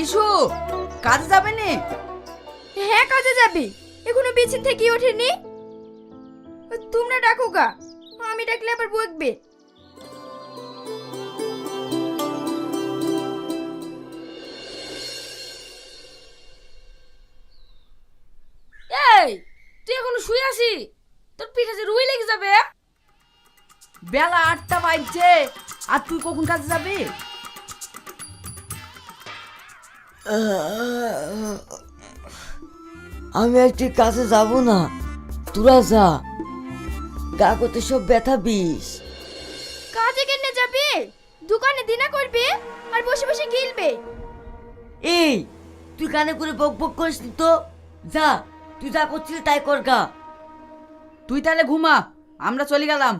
বিশু কাজে যাবে নি? হ্যাঁ কাজে যাবে, এখনো বিছান থেকে ওঠেনি। তোমরা ডাকো গা, আমি ডাকলে আবার বকবে। এই তুই এখনো শুয়ে আছি? তোর পিঠে যে রুই লেগে যাবে। বেলা 8টা বাজছে, আর তুই কখন কাজে যাবি? আমি একটি কাছে যাব না, তোরা যা। কাগজে সব ব্যথা বিষ। কাজে কেন যাবে? দোকানে দিনা করবে আর বসে বসে গিলবে। এই তুই কানে করে বক বক করিস নি তো। যা, তুই যা করছিলি তাই কর গা। তুই তাহলে ঘুমা, আমরা চলে গেলাম।